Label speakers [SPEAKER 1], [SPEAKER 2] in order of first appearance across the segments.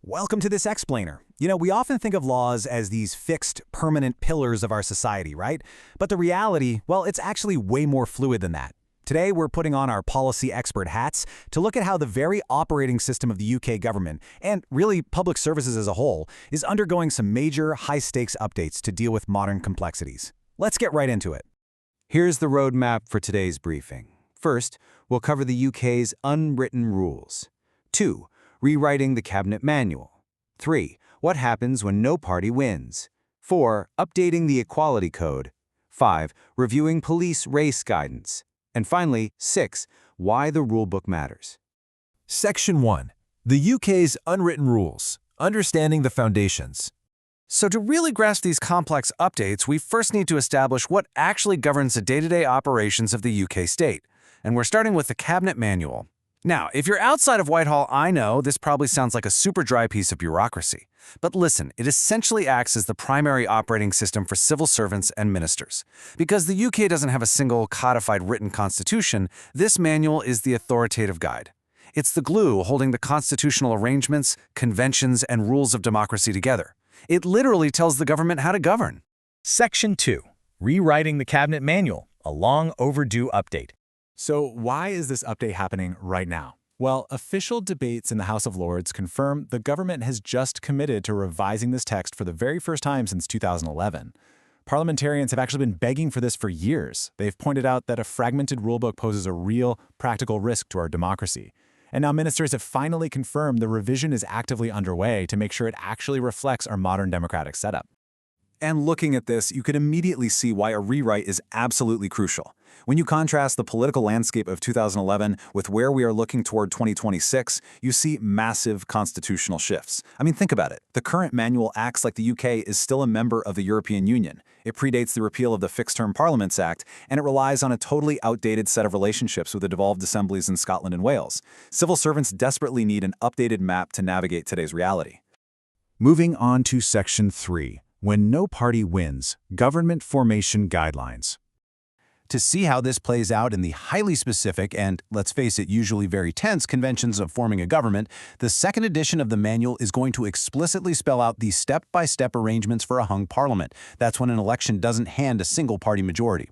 [SPEAKER 1] Welcome to this explainer. We often think of laws as these fixed, permanent pillars of our society, right? But the reality, well, it's actually way more fluid than that. Today, we're putting on our policy expert hats to look at how the very operating system of the UK government, and really public services as a whole, is undergoing some major, high-stakes updates to deal with modern complexities. Let's get right into it.
[SPEAKER 2] Here's the roadmap for today's briefing. First, we'll cover the UK's unwritten rules. 2. Rewriting the Cabinet Manual. 3. What happens when no party wins. 4. Updating the Equality Code. 5. Reviewing police race guidance. And finally, 6. Why the rulebook matters.
[SPEAKER 3] Section 1. The UK's unwritten rules. Understanding the foundations.
[SPEAKER 4] So to really grasp these complex updates, we first need to establish what actually governs the day-to-day operations of the UK state. And we're starting with the Cabinet Manual. Now, if you're outside of Whitehall, I know this probably sounds like a super dry piece of bureaucracy. But listen, it essentially acts as the primary operating system for civil servants and ministers. Because the UK doesn't have a single codified written constitution, this manual is the authoritative guide. It's the glue holding the constitutional arrangements, conventions, and rules of democracy together. It literally tells the government how to govern.
[SPEAKER 5] Section 2. Rewriting the Cabinet Manual, a long overdue update.
[SPEAKER 1] So why is this update happening right now? Well, official debates in the House of Lords confirm the government has just committed to revising this text for the very first time since 2011. Parliamentarians have actually been begging for this for years. They've pointed out that a fragmented rulebook poses a real, practical risk to our democracy. And now ministers have finally confirmed the revision is actively underway to make sure it actually reflects our modern democratic setup.
[SPEAKER 6] And looking at this, you could immediately see why a rewrite is absolutely crucial. When you contrast the political landscape of 2011 with where we are looking toward 2026, you see massive constitutional shifts. I mean, think about it. The current manual acts like the UK is still a member of the European Union. It predates the repeal of the Fixed-Term Parliaments Act, and it relies on a totally outdated set of relationships with the devolved assemblies in Scotland and Wales. Civil servants desperately need an updated map to navigate today's reality.
[SPEAKER 3] Moving on to Section 3. When no party wins, government formation guidelines.
[SPEAKER 2] To see how this plays out in the highly specific and, let's face it, usually very tense conventions of forming a government, the second edition of the manual is going to explicitly spell out the step-by-step arrangements for a hung parliament. That's when an election doesn't hand a single-party majority.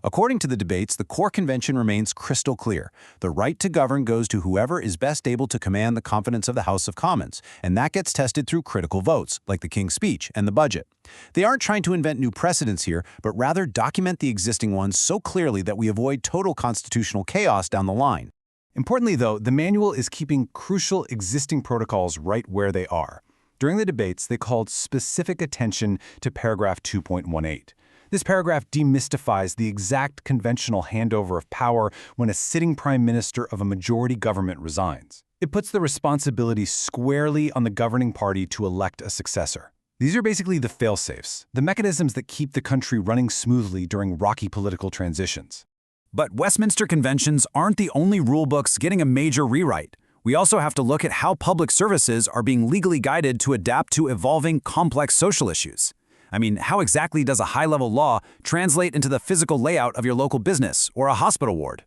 [SPEAKER 2] According to the debates, the core convention remains crystal clear. The right to govern goes to whoever is best able to command the confidence of the House of Commons, and that gets tested through critical votes, like the King's Speech and the budget. They aren't trying to invent new precedents here, but rather document the existing ones so clearly that we avoid total constitutional chaos down the line.
[SPEAKER 1] Importantly, though, the manual is keeping crucial existing protocols right where they are. During the debates, they called specific attention to paragraph 2.18. This paragraph demystifies the exact conventional handover of power when a sitting prime minister of a majority government resigns. It puts the responsibility squarely on the governing party to elect a successor. These are basically the fail-safes, the mechanisms that keep the country running smoothly during rocky political transitions.
[SPEAKER 6] But Westminster conventions aren't the only rulebooks getting a major rewrite. We also have to look at how public services are being legally guided to adapt to evolving complex social issues. I mean, how exactly does a high-level law translate into the physical layout of your local business or a hospital ward?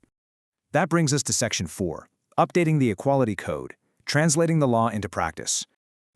[SPEAKER 4] That brings us to Section 4, Updating the Equality Code, Translating the Law into Practice.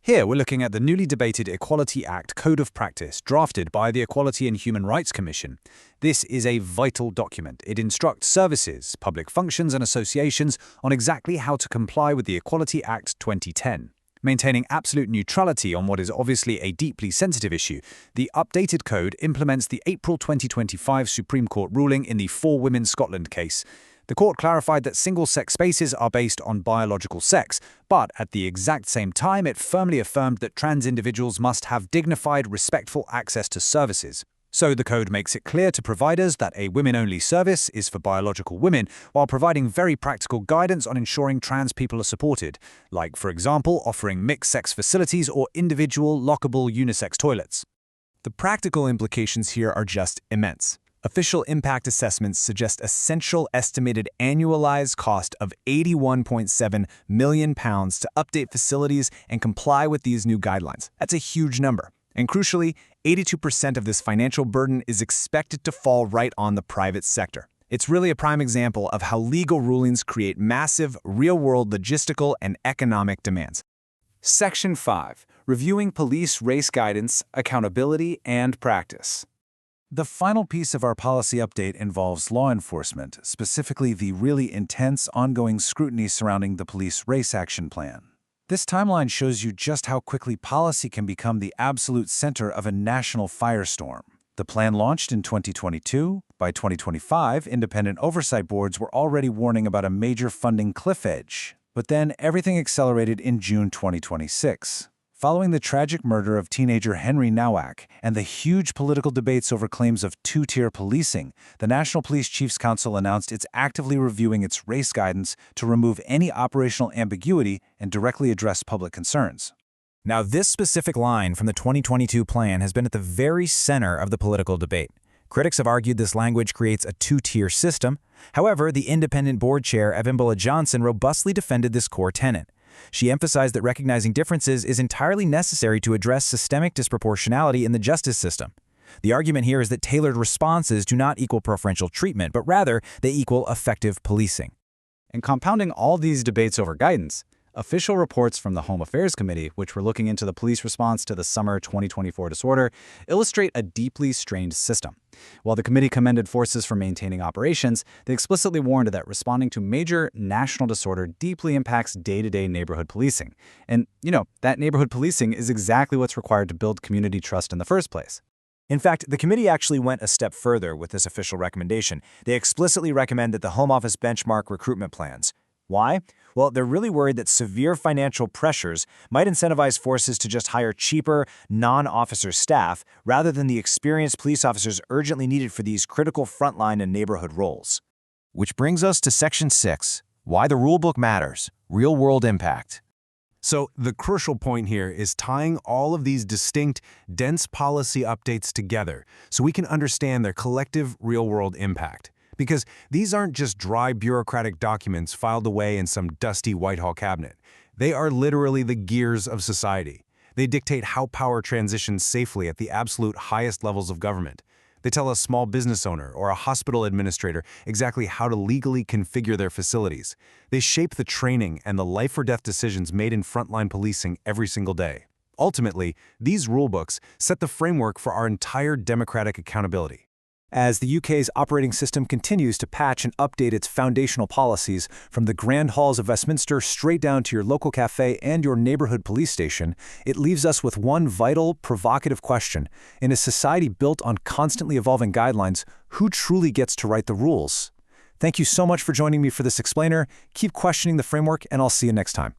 [SPEAKER 4] Here we're looking at the newly debated Equality Act Code of Practice drafted by the Equality and Human Rights Commission. This is a vital document. It instructs services, public functions and associations on exactly how to comply with the Equality Act 2010. Maintaining absolute neutrality on what is obviously a deeply sensitive issue, the updated code implements the April 2025 Supreme Court ruling in the For Women Scotland case. The court clarified that single-sex spaces are based on biological sex, but at the exact same time it firmly affirmed that trans individuals must have dignified, respectful access to services. So the code makes it clear to providers that a women-only service is for biological women, while providing very practical guidance on ensuring trans people are supported, like, for example, offering mixed-sex facilities or individual lockable unisex toilets.
[SPEAKER 5] The practical implications here are just immense. Official impact assessments suggest a central estimated annualized cost of £81.7 million to update facilities and comply with these new guidelines. That's a huge number. And crucially, 82% of this financial burden is expected to fall right on the private sector. It's really a prime example of how legal rulings create massive, real-world logistical and economic demands.
[SPEAKER 2] Section 5. Reviewing police race guidance, accountability, and practice.
[SPEAKER 3] The final piece of our policy update involves law enforcement, specifically the really intense ongoing scrutiny surrounding the police race action plan. This timeline shows you just how quickly policy can become the absolute center of a national firestorm. The plan launched in 2022. By 2025, independent oversight boards were already warning about a major funding cliff edge. But then everything accelerated in June 2026. Following the tragic murder of teenager Henry Nowak and the huge political debates over claims of two-tier policing, the National Police Chiefs Council announced it's actively reviewing its race guidance to remove any operational ambiguity and directly address public concerns.
[SPEAKER 5] Now, this specific line from the 2022 plan has been at the very center of the political debate. Critics have argued this language creates a two-tier system. However, the independent board chair, Abimbola Johnson, robustly defended this core tenet. She emphasized that recognizing differences is entirely necessary to address systemic disproportionality in the justice system. The argument here is that tailored responses do not equal preferential treatment, but rather they equal effective policing.
[SPEAKER 2] And compounding all these debates over guidance, official reports from the Home Affairs Committee, which were looking into the police response to the summer 2024 disorder, illustrate a deeply strained system. While the committee commended forces for maintaining operations, they explicitly warned that responding to major national disorder deeply impacts day-to-day neighborhood policing. And, that neighborhood policing is exactly what's required to build community trust in the first place.
[SPEAKER 5] In fact, the committee actually went a step further with this official recommendation. They explicitly recommend that the Home Office benchmark recruitment plans. Why? Well, they're really worried that severe financial pressures might incentivize forces to just hire cheaper, non-officer staff rather than the experienced police officers urgently needed for these critical frontline and neighborhood roles. Which brings us to Section 6, Why the Rulebook Matters, Real-World Impact.
[SPEAKER 1] So the crucial point here is tying all of these distinct, dense policy updates together so we can understand their collective real-world impact. Because these aren't just dry bureaucratic documents filed away in some dusty Whitehall cabinet. They are literally the gears of society. They dictate how power transitions safely at the absolute highest levels of government. They tell a small business owner or a hospital administrator exactly how to legally configure their facilities. They shape the training and the life-or-death decisions made in frontline policing every single day. Ultimately, these rulebooks set the framework for our entire democratic accountability.
[SPEAKER 4] As the UK's operating system continues to patch and update its foundational policies, from the grand halls of Westminster straight down to your local cafe and your neighborhood police station, it leaves us with one vital, provocative question. In a society built on constantly evolving guidelines, who truly gets to write the rules? Thank you so much for joining me for this explainer. Keep questioning the framework, and I'll see you next time.